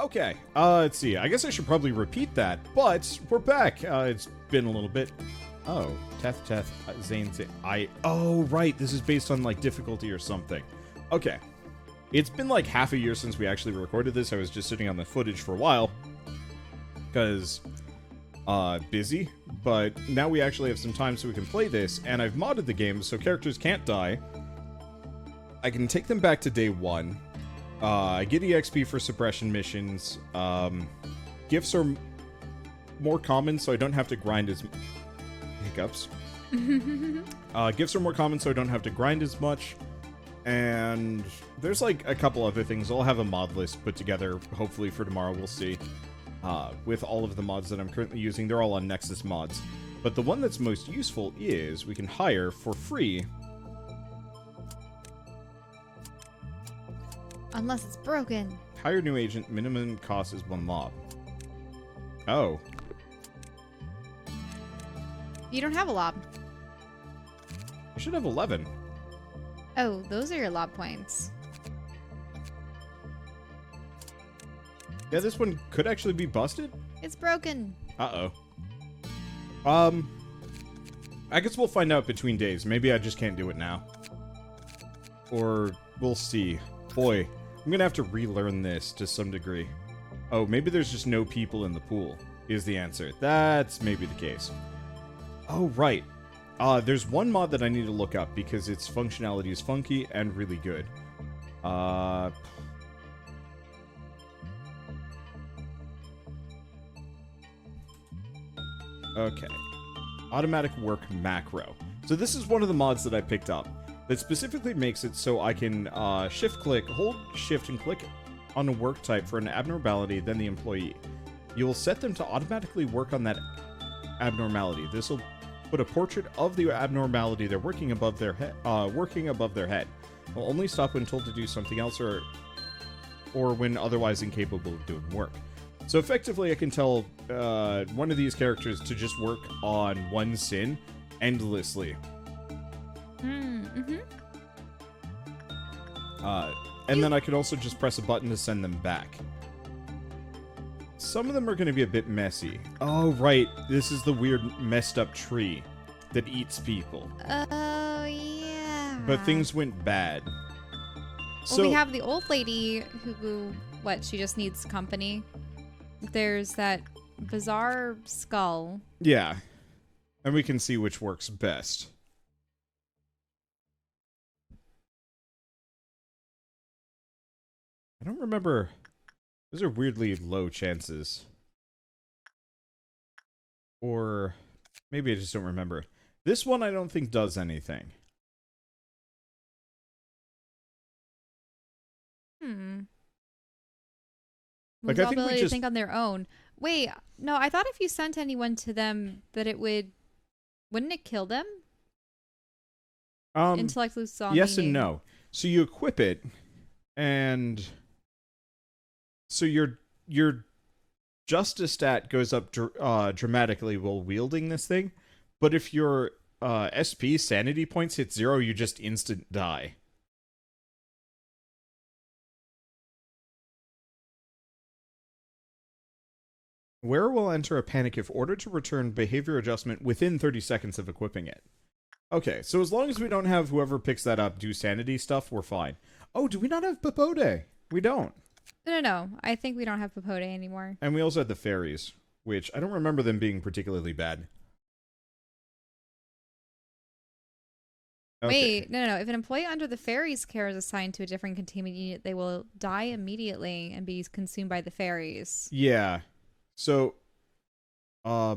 Okay, let's see. I guess I should probably repeat that, but we're back. It's been a little bit. Oh, Teth, Zane, oh, right. This is based on, like, difficulty or something. Okay. It's been, like, half a year since we actually recorded this. I was just sitting on the footage for a while. Because, busy. But now we actually have some time so we can play this, and I've modded the game so characters can't die. I can take them back to day 1. I get EXP for suppression missions. Gifts are more common, so I don't have to grind as... Hiccups. Gifts are more common, so I don't have to grind as much. And there's, like, a couple other things. I'll have a mod list put together, hopefully for tomorrow, we'll see. With all of the mods that I'm currently using. They're all on Nexus mods. But the one that's most useful is we can hire for free... Unless it's broken. Hire new agent, minimum cost is 1 lob. Oh. You don't have a lob. I should have 11. Oh, those are your lob points. Yeah, this one could actually be busted. It's broken. Uh-oh. I guess we'll find out between days. Maybe I just can't do it now. Or we'll see. Boy, I'm gonna have to relearn this to some degree. Oh, maybe there's just no people in the pool, is the answer. That's maybe the case. Oh, right. There's one mod that I need to look up because its functionality is funky and really good. Okay. Automatic work macro. So this is one of the mods that I picked up that specifically makes it so I can hold shift and click on a work type for an abnormality, then the employee. You will set them to automatically work on that abnormality. This will put a portrait of the abnormality they're working above their head. Will only stop when told to do something else or when otherwise incapable of doing work. So effectively, I can tell one of these characters to just work on one sin endlessly. And then I could also just press a button to send them back. Some of them are going to be a bit messy. Oh, right. This is the weird messed up tree that eats people. Oh, yeah. But things went bad. Well, So we have the old lady who, what, she just needs company. There's that bizarre skull. yeah. And we can see which works best. I don't remember. Those are weirdly low chances. Or maybe I just don't remember. This one I don't think does anything. Like, I think we Ability just to think on their own. Wait, no, I thought if you sent anyone to them that it wouldn't it kill them? Intellect loses all yes meaning. and no. So you equip it, and so your justice stat goes up dramatically while wielding this thing. But if your SP sanity points hit 0, you just instant die. Wearer will enter a panic if ordered to return behavior adjustment within 30 seconds of equipping it. Okay, so as long as we don't have whoever picks that up do sanity stuff, we're fine. Oh, do we not have Papode? We don't. No. I think we don't have Papode anymore. And we also had the fairies, which I don't remember them being particularly bad. Okay. Wait, no. If an employee under the fairies' care is assigned to a different containment unit, they will die immediately and be consumed by the fairies. Yeah. So, I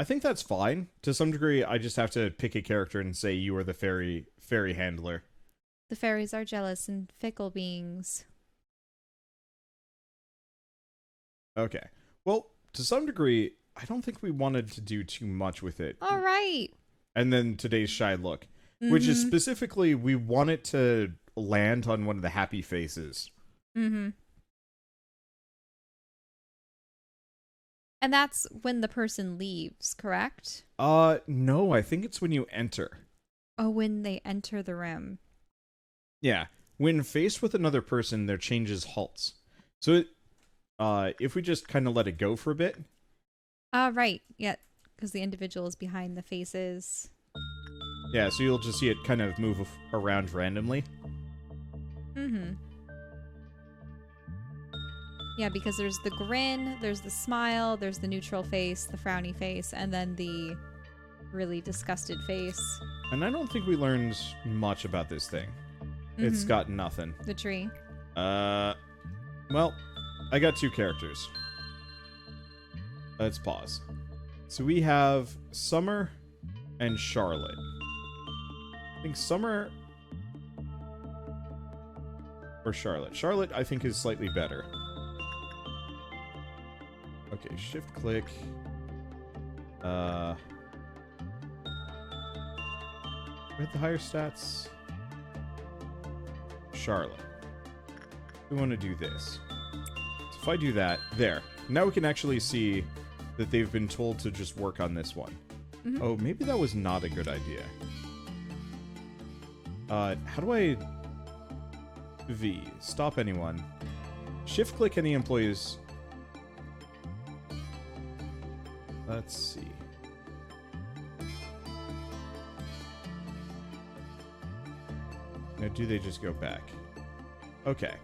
think that's fine. To some degree, I just have to pick a character and say you are the fairy handler. The fairies are jealous and fickle beings. Okay. Well, to some degree, I don't think we wanted to do too much with it. All right. And then today's shy look, which is specifically, we want it to land on one of the happy faces. And that's when the person leaves, correct? No, I think it's when you enter. Oh, when they enter the room. Yeah. When faced with another person, their changes halts. So, if we just kind of let it go for a bit. Right. Yeah, because the individual is behind the faces. Yeah, so you'll just see it kind of move around randomly. Mm-hmm. Yeah, because there's the grin, there's the smile, there's the neutral face, the frowny face, and then the really disgusted face. And I don't think we learned much about this thing. It's got nothing. The tree. Well, I got 2 characters. Let's pause. So we have Summer and Charlotte. I think Summer or Charlotte. Charlotte, I think, is slightly better. Okay, shift click. With the higher stats, Charlotte. We want to do this. So if I do that, there. Now we can actually see that they've been told to just work on this one. Oh, maybe that was not a good idea. How do I... V. Stop anyone. Shift click any employees. Let's see. Now, do they just go back? Okay.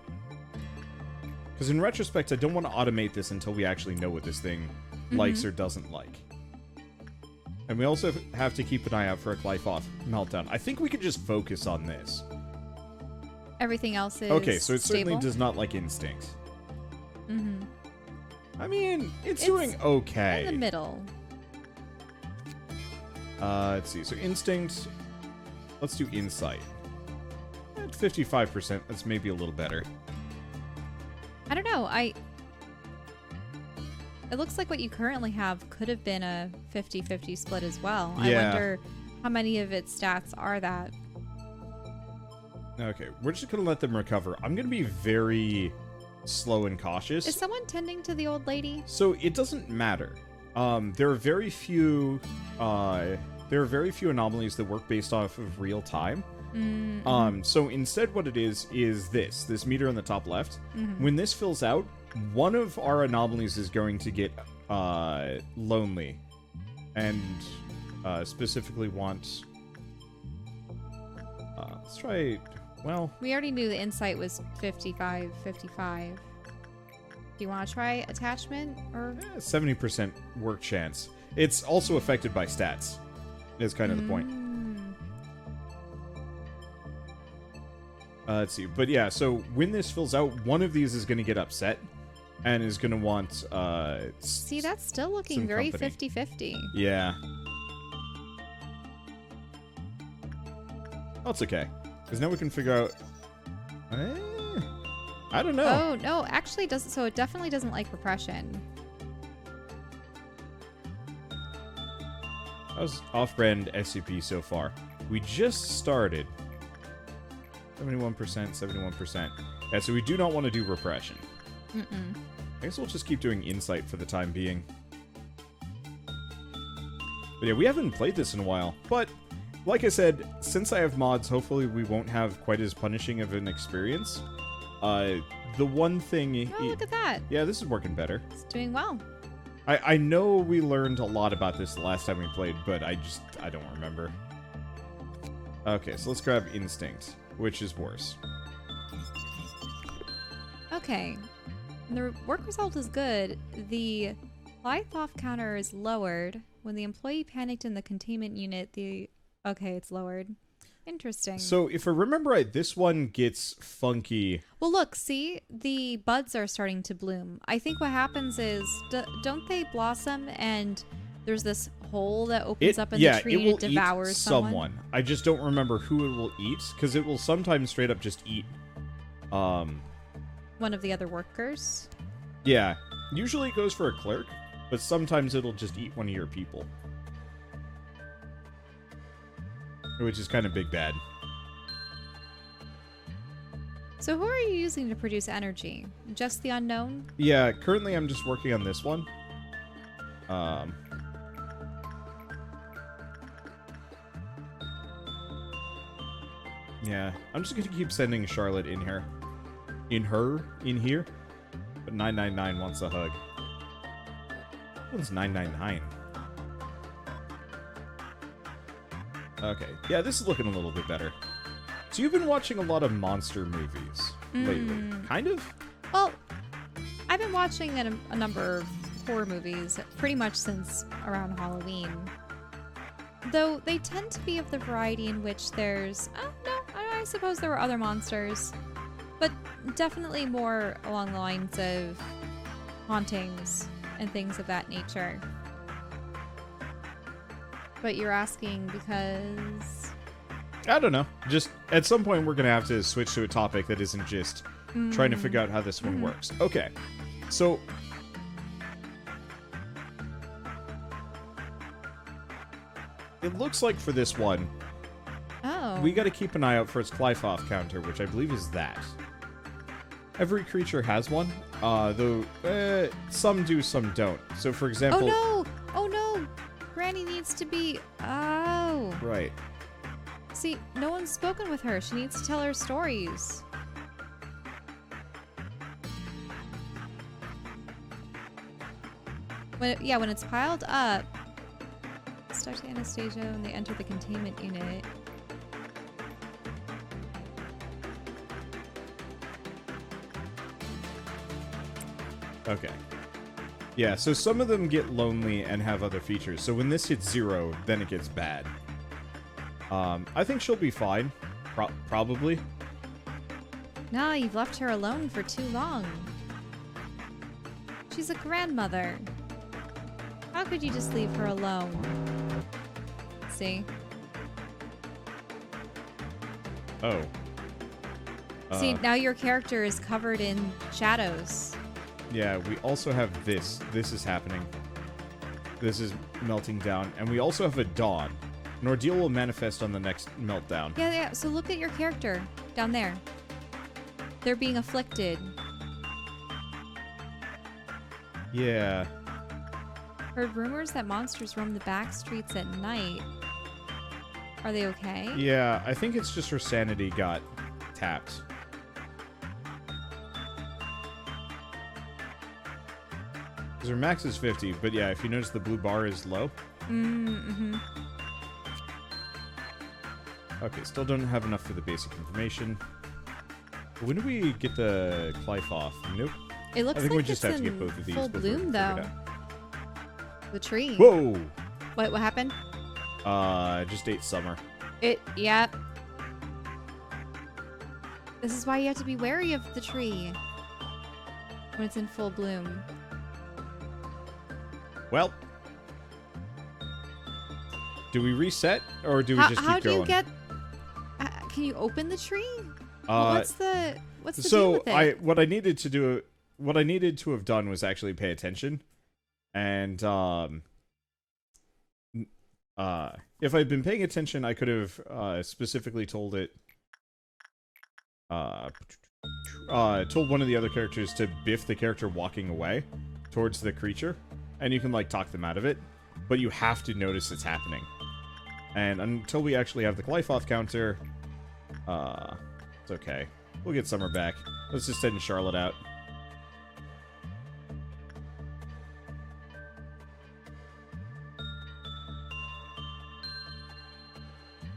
Because in retrospect, I don't want to automate this until we actually know what this thing likes or doesn't like. And we also have to keep an eye out for a Glyphoth meltdown. I think we could just focus on this. Everything else is okay, so it stable? certainly does not like instinct. I mean, it's doing okay. In the middle. Let's see. So instinct. Let's do insight. At 55%. That's maybe a little better. I don't know. It looks like what you currently have could have been a 50-50 split as well. Yeah. I wonder how many of its stats are that. Okay, we're just going to let them recover. I'm going to be very slow and cautious. Is someone tending to the old lady? So it doesn't matter. There are very few anomalies that work based off of real time. So instead what it is this meter on the top left. When this fills out, one of our anomalies is going to get lonely and specifically want let's try, well, we already knew the insight was 55. Do you want to try attachment or 70% work chance. It's also affected by stats is kind of the point. Let's see. But yeah, so when this fills out, one of these is going to get upset and is going to want... see, that's still looking very 50-50. Yeah. That's okay. Because now we can figure out... I don't know. Oh, no. Actually, it doesn't. So it definitely doesn't like repression. How's off-brand SCP so far? We just started. 71%, 71%. Yeah, so we do not want to do repression. I guess we'll just keep doing insight for the time being. But yeah, we haven't played this in a while. But, like I said, since I have mods, hopefully we won't have quite as punishing of an experience. The one thing... Oh, look at that. Yeah, this is working better. It's doing well. I know we learned a lot about this the last time we played, but I don't remember. Okay, so let's grab Instinct, which is worse. Okay. The work result is good. The life-off counter is lowered. When the employee panicked in the containment unit, okay, it's lowered. Interesting. So, if I remember right, this one gets funky. Well, look, see? The buds are starting to bloom. I think what happens is, don't they blossom and there's this hole that opens up in the tree and it devours someone? I just don't remember who it will eat, because it will sometimes straight up just eat. One of the other workers? Yeah. Usually it goes for a clerk, but sometimes it'll just eat one of your people. Which is kind of big bad. So who are you using to produce energy? Just the unknown? Yeah, currently I'm just working on this one. Yeah, I'm just going to keep sending Charlotte in here. In here. But 999 wants a hug. One's 999. Okay. Yeah, this is looking a little bit better. So you've been watching a lot of monster movies lately. Kind of? Well, I've been watching a number of horror movies pretty much since around Halloween. Though they tend to be of the variety in which there's... I suppose there were other monsters. But definitely more along the lines of hauntings and things of that nature. But you're asking because... I don't know. Just at some point we're going to have to switch to a topic that isn't just trying to figure out how this one works. Okay. So... it looks like for this one, we got to keep an eye out for its Clyfoth counter, which I believe is that. Every creature has one, though some do, some don't. So, for example... Oh, no! Oh, no! Granny needs to be... Oh. Right. See, no one's spoken with her. She needs to tell her stories. When it's piled up... Start to Anastasia when they enter the containment unit. Okay. Yeah, so some of them get lonely and have other features. So when this hits 0, then it gets bad. I think she'll be fine. Probably. No, you've left her alone for too long. She's a grandmother. How could you just leave her alone? See? Oh. See, now your character is covered in shadows. Yeah, we also have this. This is happening. This is melting down. And we also have a dawn. An ordeal will manifest on the next meltdown. Yeah, so look at your character down there. They're being afflicted. Yeah. Heard rumors that monsters roam the back streets at night. Are they okay? Yeah, I think it's just her sanity got tapped. Because her max is 50, but yeah, if you notice the blue bar is low. Okay, still don't have enough for the basic information. When do we get the Clyfoth? Nope. It looks I think like we just it's have to get in both of these full before we bloom, figure it though. out. The tree. Whoa! What happened? Just ate summer. Yeah. This is why you have to be wary of the tree when it's in full bloom. Well, do we reset or do we just keep going? How do you get? Can you open the tree? What's the deal with it? What I needed to have done was actually pay attention, and if I'd been paying attention, I could have specifically told it. Told one of the other characters to biff the character walking away towards the creature, and you can like talk them out of it, but you have to notice it's happening. And until we actually have the Clyfoth counter, it's okay. We'll get Summer back. Let's just send Charlotte out.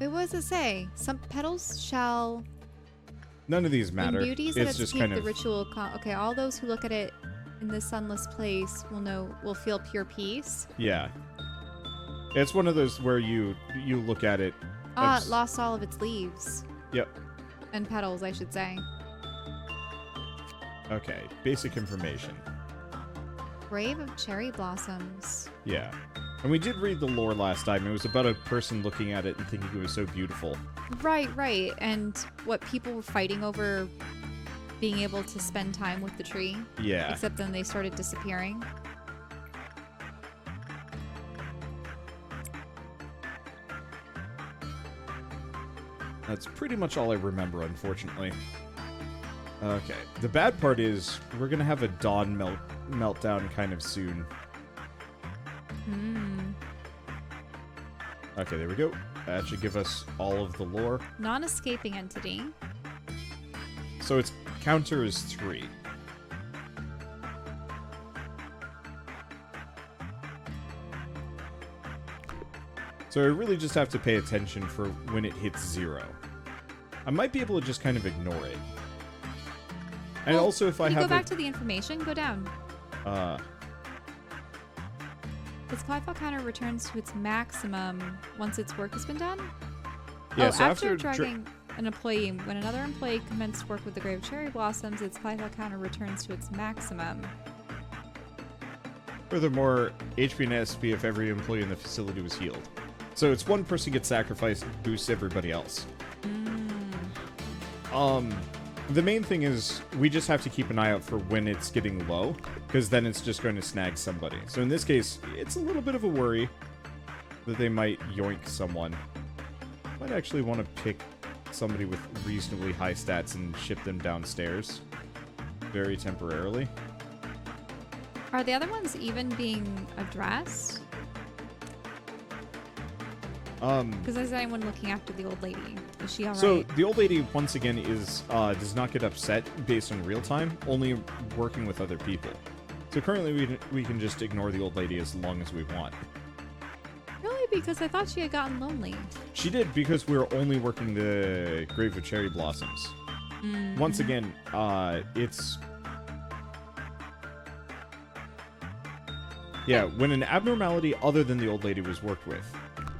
Wait, what does it say? Some petals shall... None of these matter. In beauties it's that just speak kind the of... ritual... Okay, all those who look at it in this sunless place will feel pure peace. Yeah. It's one of those where you look at it... It lost all of its leaves. Yep. And petals, I should say. Okay, basic information. Grave of cherry blossoms. Yeah. And we did read the lore last time. It was about a person looking at it and thinking it was so beautiful. Right. And what people were fighting over being able to spend time with the tree. Yeah. Except then they started disappearing. That's pretty much all I remember, unfortunately. Okay. The bad part is we're going to have a dawn meltdown kind of soon. Okay, there we go. That should give us all of the lore. Non-escaping entity. So its counter is 3. So I really just have to pay attention for when it hits 0. I might be able to just kind of ignore it. And Well, also if I can you have go back to the information, go down. Its file counter returns to its maximum once its work has been done. Yeah, oh, so after dragging an employee, when another employee commenced work with the Grave of Cherry Blossoms, its file counter returns to its maximum. Furthermore, HP and SP if every employee in the facility was healed. So it's one person gets sacrificed, boosts everybody else. The main thing is we just have to keep an eye out for when it's getting low, because then it's just going to snag somebody. So in this case, it's a little bit of a worry that they might yoink someone. Might actually want to pick somebody with reasonably high stats and ship them downstairs very temporarily. Are the other ones even being addressed? Because is anyone looking after the old lady? Is she alright? So the old lady, once again, is does not get upset based on real time, only working with other people. So currently we can just ignore the old lady as long as we want. Really? Because I thought she had gotten lonely. She did, because we were only working the Grave of Cherry Blossoms. Once again, it's... Yeah, when an abnormality other than the old lady was worked with,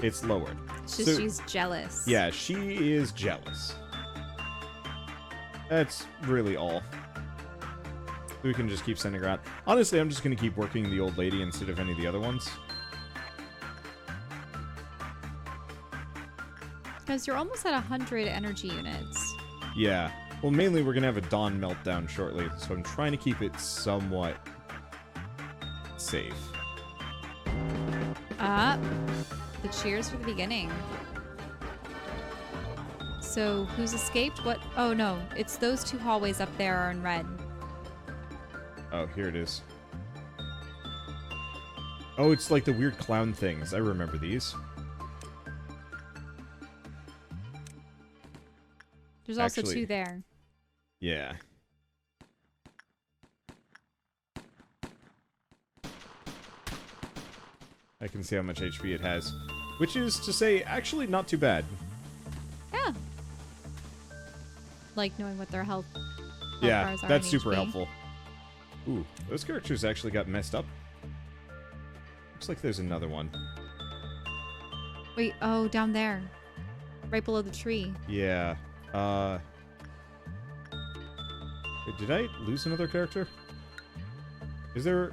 it's lowered. So she's jealous. Yeah, she is jealous. That's really all. We can just keep sending her out. Honestly, I'm just going to keep working the old lady instead of any of the other ones. Because you're almost at 100 energy units. Yeah. Well, mainly we're going to have a dawn meltdown shortly, so I'm trying to keep it somewhat safe. The cheers for the beginning. So, who's escaped? What? Oh, no. It's those two hallways up there are in red. Oh, here it is. Oh, it's like the weird clown things. I remember these. There's also Actually, two there. Yeah. I can see how much HP it has. Which is to say, actually not too bad. Yeah. Like knowing what their health Yeah, bars are that's in super HP. helpful. Ooh, those characters actually got messed up. Looks like there's another one. Wait, oh, down there. Right below the tree. Yeah. Wait, did I lose another character? Is there...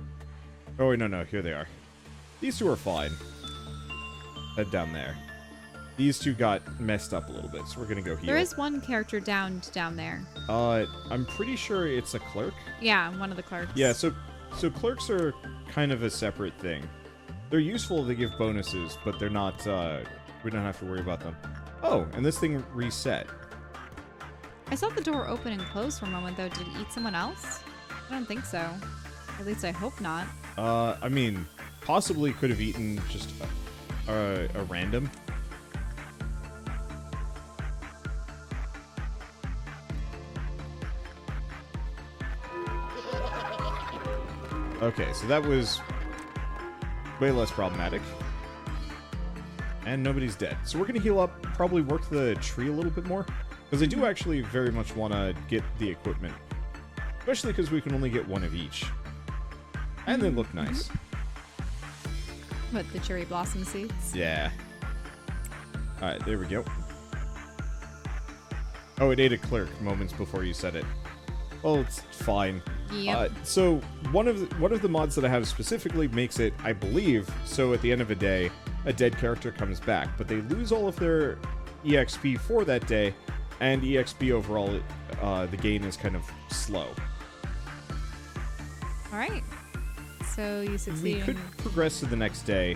Oh, wait, no, here they are. These two are fine. Head down there. These two got messed up a little bit, so we're gonna go heal. There is one character down there. I'm pretty sure it's a clerk. Yeah, one of the clerks. Yeah, so clerks are kind of a separate thing. They're useful, they give bonuses, but they're not, we don't have to worry about them. Oh, and this thing reset. I saw the door open and close for a moment, though. Did it eat someone else? I don't think so. At least I hope not. I mean, possibly could have eaten just a random. Okay, so that was way less problematic. And nobody's dead. So we're going to heal up, probably work the tree a little bit more. Because I do actually very much want to get the equipment. Especially because we can only get one of each. And they look nice. What, the cherry blossom seeds? Yeah. Alright, there we go. Oh, it ate a clerk moments before you said it. Well, it's fine. Yep. So one of the mods that I have specifically makes it, I believe, so at the end of a day, a dead character comes back, but they lose all of their EXP for that day, and EXP overall, the gain is kind of slow. Alright. So you We succeeded. could progress to the next day.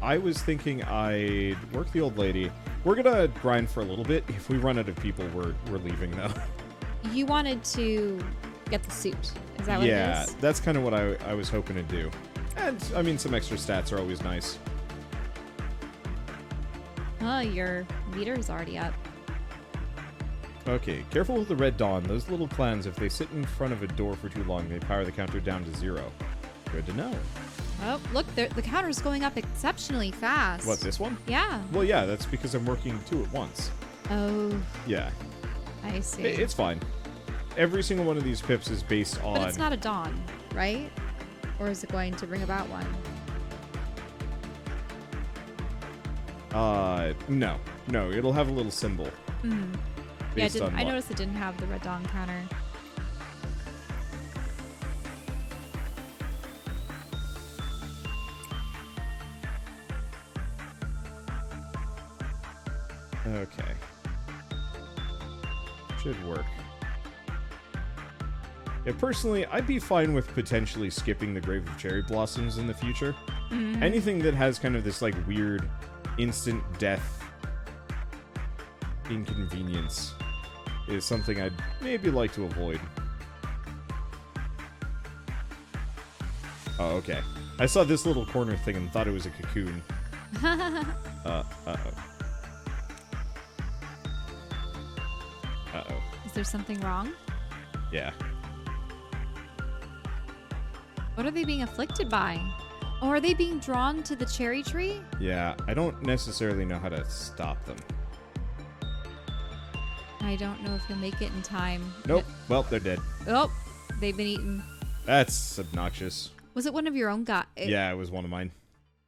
I was thinking I'd work the old lady. We're gonna grind for a little bit. If we run out of people, we're leaving though. You wanted to get the suit. Is that what it Yeah, is? that's kind of what I was hoping to do. And, I mean, some extra stats are always nice. Oh, your meter's already up. Okay, careful with the Red Dawn. Those little clans, if they sit in front of a door for too long, they power the counter down to 0. Good to know. Oh, look, the counter's going up exceptionally fast. What, this one? Yeah. Well, yeah, that's because I'm working 2 at once. Oh. Yeah. I see. It's fine. Every single one of these pips is based on... But it's not a dawn, right? Or is it going to bring about one? No. No, it'll have a little symbol. Mm. Yeah, I noticed it didn't have the red dawn counter. Okay. Should work. Yeah, personally, I'd be fine with potentially skipping the Grave of Cherry Blossoms in the future. Mm-hmm. Anything that has kind of this, like, weird instant death inconvenience is something I'd maybe like to avoid. Oh, okay. I saw this little corner thing and thought it was a cocoon. Uh-oh. Uh-oh. Is there something wrong? Yeah. What are they being afflicted by? Oh, are they being drawn to the cherry tree? Yeah, I don't necessarily know how to stop them. I don't know if you'll make it in time. Nope. Well, they're dead. Oh, they've been eaten. That's obnoxious. Was it one of your own guys? Yeah, it was one of mine.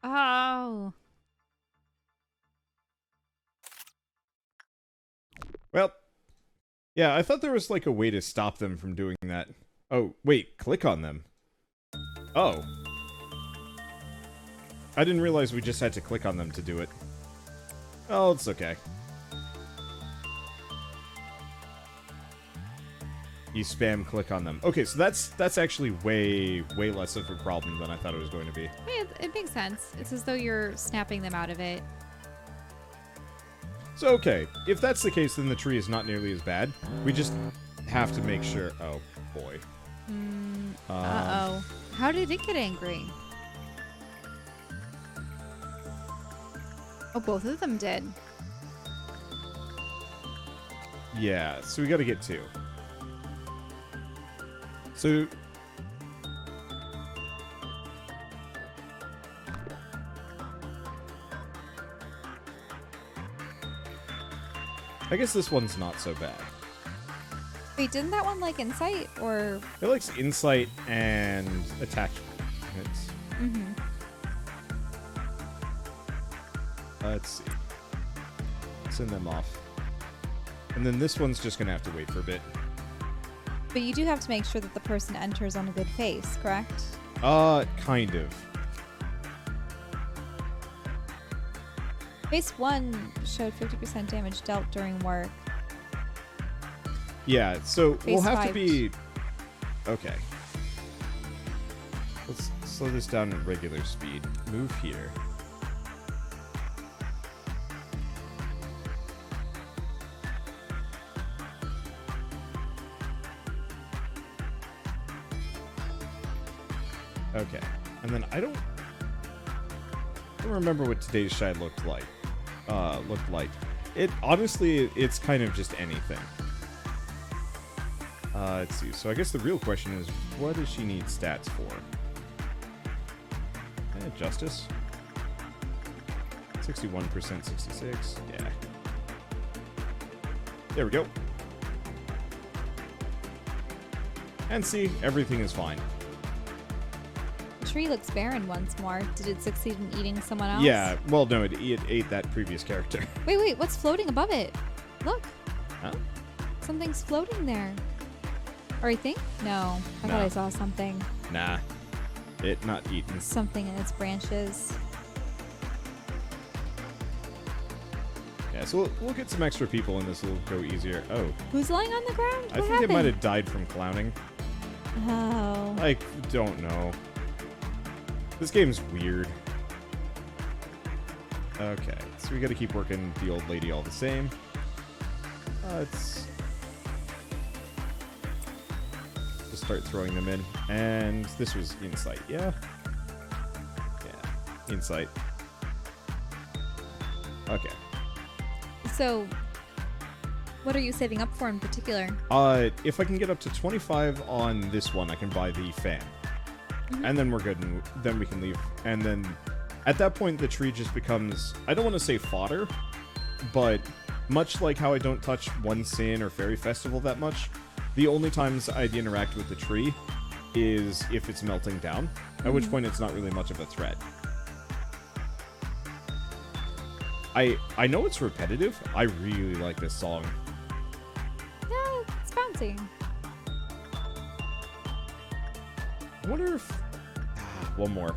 Oh. Well, yeah, I thought there was like a way to stop them from doing that. Oh, wait, click on them. Oh. I didn't realize we just had to click on them to do it. Oh, it's okay. You spam click on them. Okay, so that's actually way less of a problem than I thought it was going to be. Yeah, it makes sense. It's as though you're snapping them out of it. So, okay, if that's the case, then the tree is not nearly as bad. We just have to make sure... Oh, boy. Uh-oh. How did it get angry? Oh, both of them did. Yeah, so we gotta get 2. So... I guess this one's not so bad. Wait, didn't that one like insight or... It likes insight and attachments. Mm-hmm. Let's see. Send them off. And then this one's just gonna have to wait for a bit. But you do have to make sure that the person enters on a good face, correct? Kind of. Face 1 showed 50% damage dealt during work. Yeah, so we'll have 5. to be... Okay. Let's slow this down at regular speed. Move here. Okay. And then I don't remember what today's shy looked like. It honestly, it's kind of just anything. Let's see. So I guess the real question is, what does she need stats for? Justice. 61%, 66. Yeah. There we go. And see, everything is fine. The tree looks barren once more. Did it succeed in eating someone else? Yeah, well, no, it ate that previous character. Wait, what's floating above it? Look. Huh? Something's floating there. Or I think? No. I thought I saw something. Nah. It not eaten. Something in its branches. Yeah, so we'll get some extra people and this will go easier. Oh. Who's lying on the ground? What I think happened? they might have died from clowning. Oh. I don't know. This game's weird. Okay, so we gotta keep working the old lady all the same. Let's just start throwing them in. And this was insight, yeah? Yeah, insight. Okay. So, what are you saving up for in particular? If I can get up to 25 on this one, I can buy the fan. and then we're good, and then we can leave. And then at that point, the tree just becomes, I don't want to say fodder, but much like how I don't touch One Sin or Fairy Festival that much, the only times I'd interact with the tree is if it's melting down, at which point it's not really much of a threat. I know it's repetitive. I really like this song. Yeah, it's bouncy. I wonder if... one more.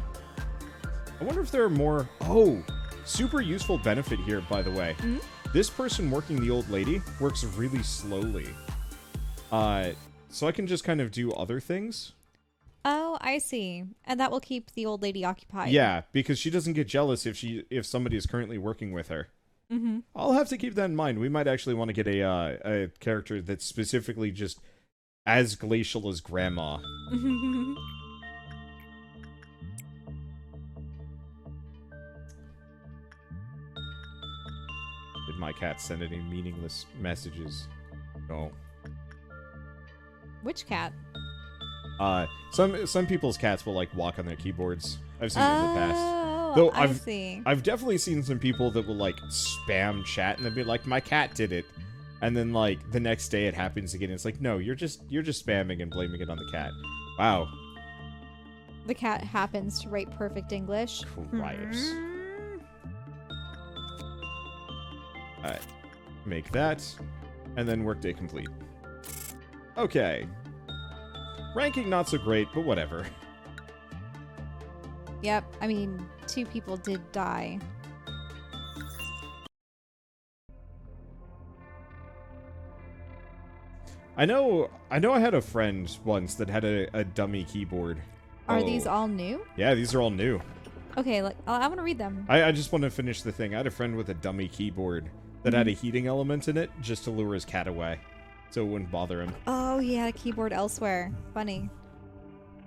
I wonder if there are more... Oh! Super useful benefit here, by the way. Mm-hmm. This person working the old lady works really slowly. So I can just kind of do other things. Oh, I see. And that will keep the old lady occupied. Yeah, because she doesn't get jealous if somebody is currently working with her. Mm-hmm. I'll have to keep that in mind. We might actually want to get a character that's specifically just as glacial as Grandma. Did my cat send any meaningless messages? No. Which cat? Some people's cats will like walk on their keyboards. I've seen it in the past. Oh, Though I see. I've definitely seen some people that will like spam chat and they'll be like, "My cat did it," and then like the next day it happens again. It's like, no, you're just spamming and blaming it on the cat. Wow. The cat happens to write perfect English. Christ. Alright. Make that. And then workday complete. Okay. Ranking not so great, but whatever. Yep, I mean, 2 people did die. I know I had a friend once that had a dummy keyboard. Are these all new? Yeah, these are all new. Okay, I want to read them. I just want to finish the thing. I had a friend with a dummy keyboard that had a heating element in it just to lure his cat away, so it wouldn't bother him. Oh, he had a keyboard elsewhere. Funny.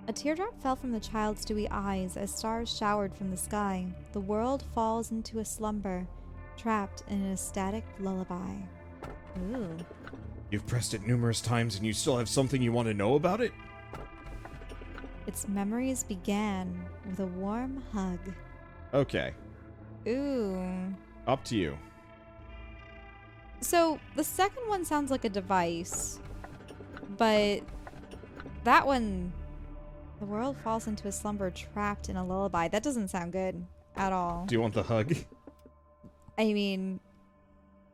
A teardrop fell from the child's dewy eyes as stars showered from the sky. The world falls into a slumber, trapped in an ecstatic lullaby. Ooh. You've pressed it numerous times and you still have something you want to know about it? Its memories began with a warm hug. Okay. Ooh. Up to you. So, the second one sounds like a device, but that one, the world falls into a slumber trapped in a lullaby. That doesn't sound good at all. Do you want the hug? I mean,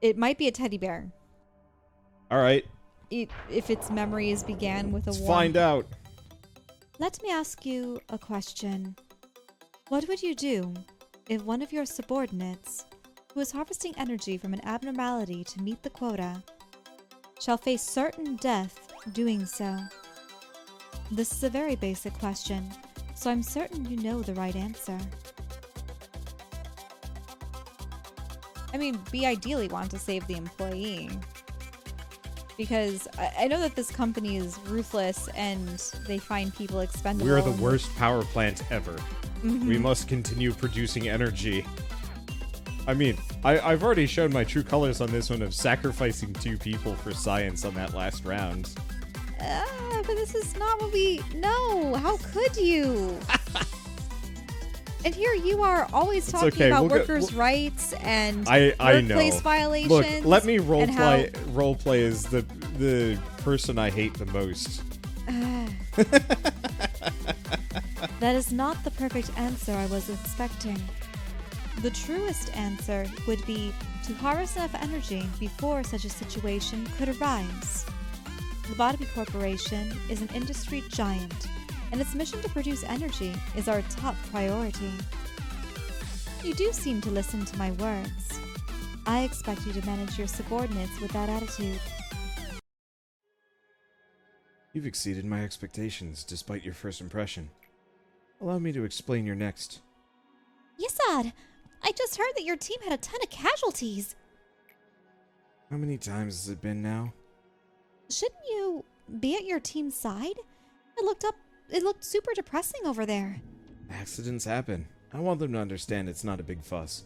it might be a teddy bear. Alright. If its memories began with a Let's warm... find out. Let me ask you a question. What would you do if one of your subordinates, who is harvesting energy from an abnormality to meet the quota, shall face certain death doing so? This is a very basic question, so I'm certain you know the right answer. I mean, we ideally want to save the employee. Because I know that this company is ruthless and they find people expendable. We're the worst power plant ever. Mhm. We must continue producing energy. I mean, I've already shown my true colors on this one of sacrificing 2 people for science on that last round. But this is not what we... No, how could you? And here you are always talking okay, about we'll workers' rights and I workplace know. violations. Look, let me and role play as the person I hate the most. That is not the perfect answer I was expecting. The truest answer would be to harvest enough energy before such a situation could arise. Lobotomy Corporation is an industry giant, and its mission to produce energy is our top priority. You do seem to listen to my words. I expect you to manage your subordinates with that attitude. You've exceeded my expectations, despite your first impression. Allow me to explain your next. Yasad, I just heard that your team had a ton of casualties. How many times has it been now? Shouldn't you be at your team's side? It looked super depressing over there. Accidents happen. I want them to understand it's not a big fuss.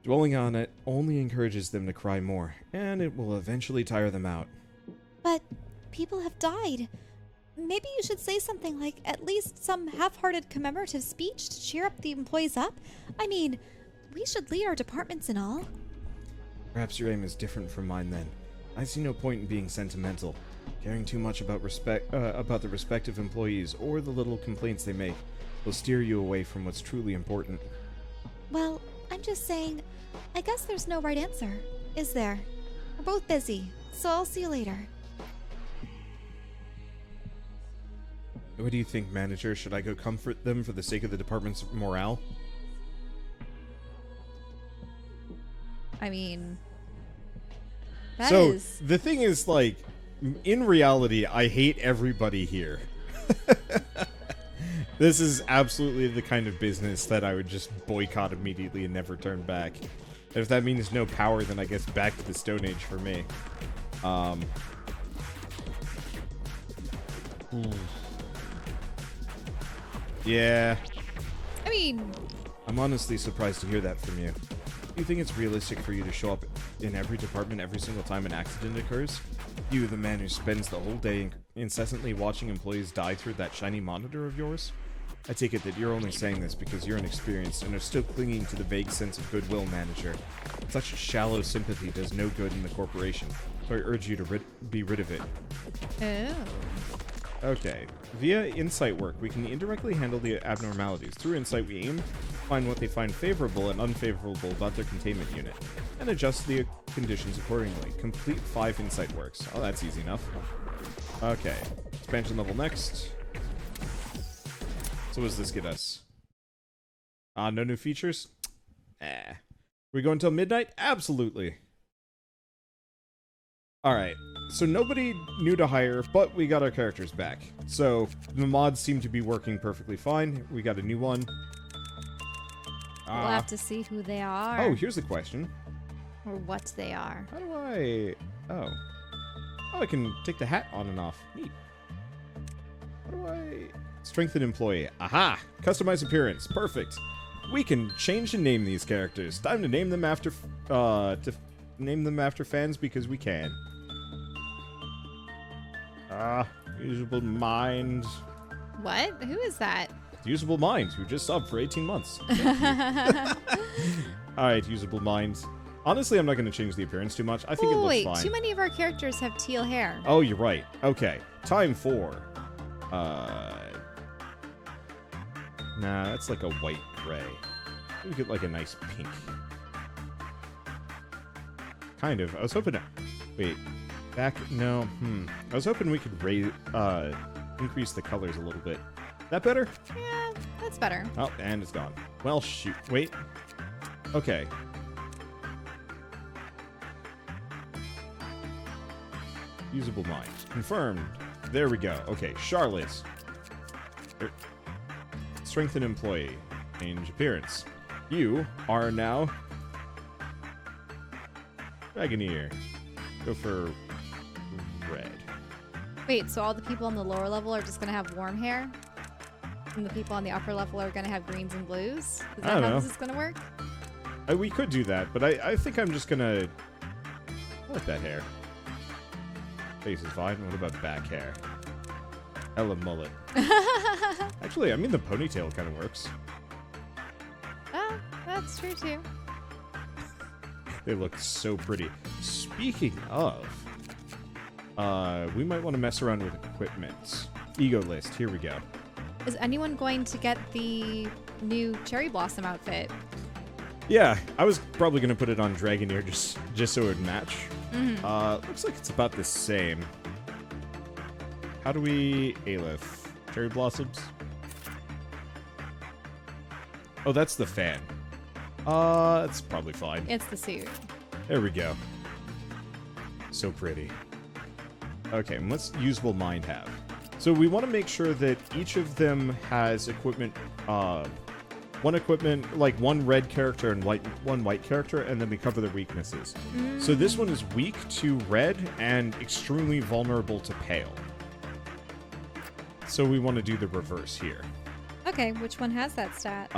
Dwelling on it only encourages them to cry more, and it will eventually tire them out. But people have died. maybe you should say something like at least some half-hearted commemorative speech to cheer up the employees up. I mean, we should lead our departments and all. Perhaps your aim is different from mine then. I see no point in being sentimental. Caring too much about about the respective employees or the little complaints they make will steer you away from what's truly important. Well, I'm just saying, I guess there's no right answer, is there? We're both busy, so I'll see you later. What do you think, manager? Should I go comfort them for the sake of the department's morale? I mean, the thing is, like, in reality, I hate everybody here. This is absolutely the kind of business that I would just boycott immediately and never turn back. And if that means no power, then I guess back to the Stone Age for me. Yeah. I mean, I'm honestly surprised to hear that from you. Do you think it's realistic for you to show up in every department every single time an accident occurs? You, the man who spends the whole day incessantly watching employees die through that shiny monitor of yours? I take it that you're only saying this because you're inexperienced and are still clinging to the vague sense of goodwill, manager. Such shallow sympathy does no good in the corporation, so I urge you to be rid of it. oh. Okay. Via insight work, we can indirectly handle the abnormalities. Through insight, we aim to find what they find favorable and unfavorable about their containment unit, and adjust the conditions accordingly. Complete 5 insight works. Oh, that's easy enough. Okay. Expansion level next. So what does this get us? No new features? We go until midnight? Absolutely. Alright. So nobody new to hire, but we got our characters back. So the mods seem to be working perfectly fine. We got a new one. We'll have to see who they are. Oh, here's a question. Or what they are. How do I... Oh. Oh, I can take the hat on and off. Neat. How do I... Strengthen employee. Aha! Customize appearance. Perfect. We can change and name these characters. Time to name them after... name them after fans because we can. Usable Mind. What? Who is that? Usable Mind, who just subbed for 18 months. Alright, Usable Mind. Honestly, I'm not going to change the appearance too much. I think it looks fine. Too many of our characters have teal hair. Oh, you're right. Okay. Time for... Nah, that's like a white gray. We get like a nice pink. Kind of. I was hoping to... Wait. Back... No. I was hoping we could raise... increase the colors a little bit. That better? Yeah, that's better. Oh, and it's gone. Well, shoot. Wait. Okay. Usable Mind. Confirmed. There we go. Okay, Charlotte. Strengthen employee. Change appearance. You are now... Dragoneer. Go for red. Wait, so all the people on the lower level are just going to have warm hair? And the people on the upper level are going to have greens and blues? Is that how this is going to work? We could do that, but I think I'm just going to... I like that hair. Face is fine. What about back hair? Ella mullet. Actually, I mean, the ponytail kind of works. Oh, that's true too. They look so pretty. Speaking of, we might want to mess around with equipment. Ego list. Here we go. Is anyone going to get the new Cherry Blossom outfit? Yeah, I was probably going to put it on Dragoneer just so it would match. Looks like it's about the same. How do we... Aleph. Cherry Blossoms? Oh, that's the fan. That's probably fine. It's the suit. There we go. So pretty. Okay, and what's Usable Mind have? So we want to make sure that each of them has equipment, one equipment, like one red character and one white character, and then we cover their weaknesses. So this one is weak to red and extremely vulnerable to pale. So we want to do the reverse here. Okay, which one has that stat?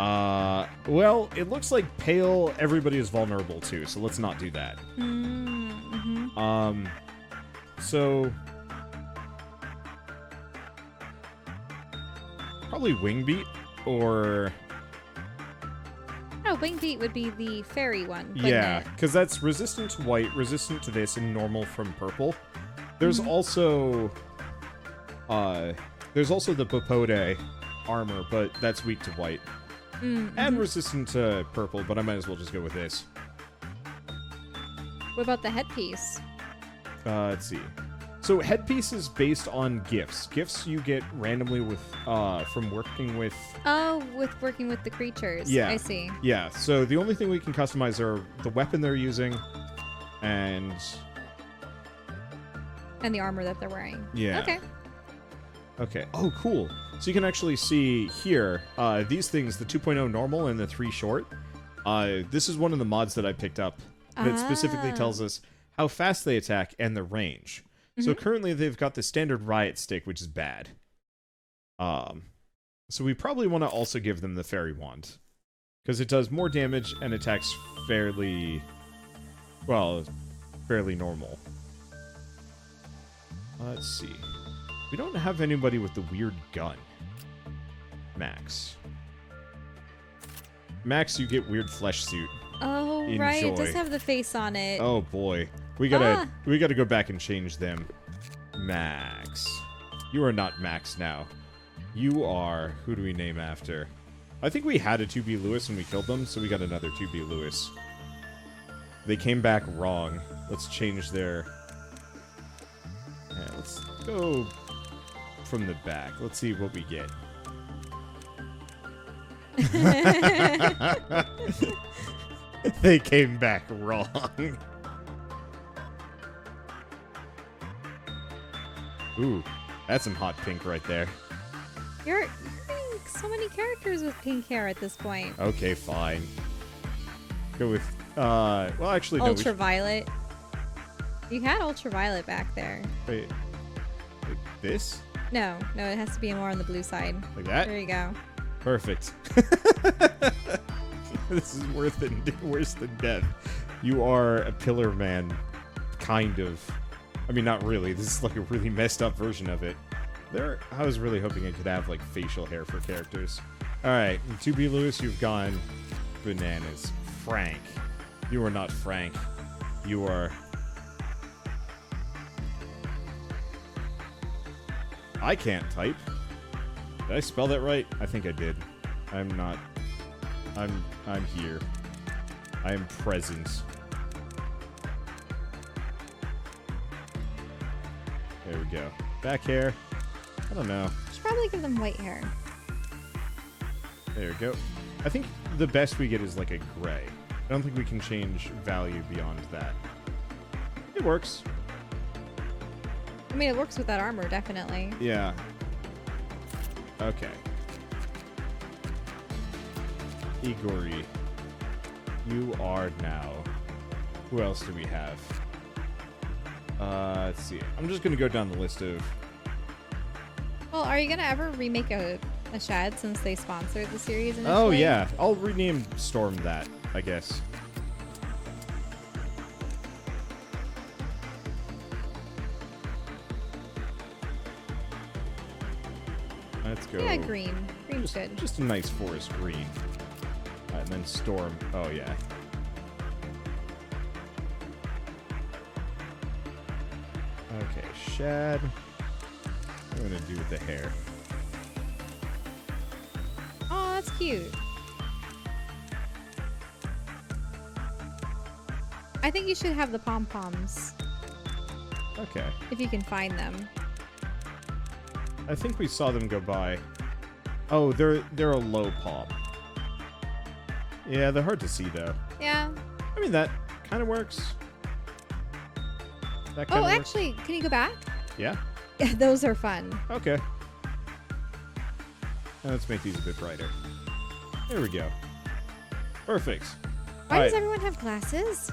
Well, it looks like pale everybody is vulnerable to, so let's not do that. So... probably Wingbeat or... No, Wingbeat would be the fairy one. Yeah, because that's resistant to white, resistant to this, and normal from purple. There's also... there's also the Bopode armor, but that's weak to white. And resistant to purple, but I might as well just go with this. What about the headpiece? Let's see. So headpiece is based on gifts. Gifts you get randomly with from working with... Oh, with working with the creatures. Yeah. I see. Yeah, so the only thing we can customize are the weapon they're using and... And the armor that they're wearing. Yeah. Okay. Okay. Oh, cool. So you can actually see here, these things, the 2.0 normal and the 3 short. This is one of the mods that I picked up that specifically tells us how fast they attack and the range. So currently they've got the standard riot stick, which is bad. So we probably want to also give them the fairy wand. Because it does more damage and attacks fairly... Well, fairly normal. Let's see. We don't have anybody with the weird gun. Max. Max, you get weird flesh suit. Oh, right. It does have the face on it. Oh boy. We gotta go back and change them. Max. You are not Max now. You are... Who do we name after? I think we had a 2B Lewis and we killed them, so we got another 2B Lewis. They came back wrong. Let's change their... Yeah, let's go from the back. Let's see what we get. They came back wrong. Ooh, that's some hot pink right there. You're getting so many characters with pink hair at this point. Okay, fine. Go with, well, actually, no. Ultraviolet. You had ultraviolet back there. Wait. Like this? No, it has to be more on the blue side. Like that? There you go. Perfect. This is worse than death. You are a pillar man, kind of. I mean, not really. This is like a really messed up version of it. I was really hoping I could have like facial hair for characters. All right, 2B Lewis, you've gone bananas. Frank, you are not Frank. You are. I can't type. Did I spell that right? I think I did. I'm not. I'm here. I am present. There we go. Back hair. I don't know. Should probably give them white hair. There we go. I think the best we get is like a gray. I don't think we can change value beyond that. It works. I mean, it works with that armor, definitely. Yeah. Okay. Igori. You are now. Who else do we have? Let's see. I'm just going to go down the list of... Well, are you going to ever remake a Shad since they sponsored the series initially? Oh, yeah. I'll rename Storm that, I guess. Let's go. Yeah, green. Green's good. Just a nice forest green. And then Storm. Oh, yeah. Okay, Shad. What am I going to do with the hair? Oh, that's cute. I think you should have the pom-poms. Okay. If you can find them. I think we saw them go by. Oh, they're a low pom. Yeah, they're hard to see, though. Yeah. I mean, that kind of works. That Oh, actually, can you go back? Yeah? Yeah, those are fun. Okay. Now let's make these a bit brighter. There we go. Perfect. Why does everyone have glasses?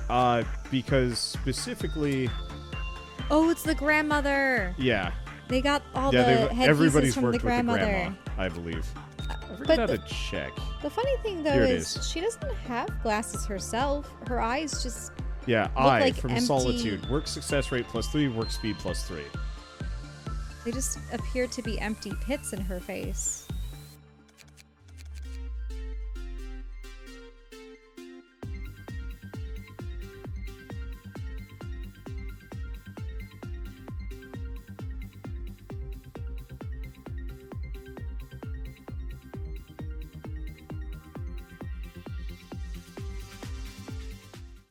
Because specifically... Oh, it's the grandmother. Yeah. They got all the headpieces from the grandmother. With the grandma, I believe. I forget how to check. The funny thing, though, is she doesn't have glasses herself. Her eyes just Yeah, look I like from empty... Solitude. Work success rate +3, work speed +3. They just appear to be empty pits in her face.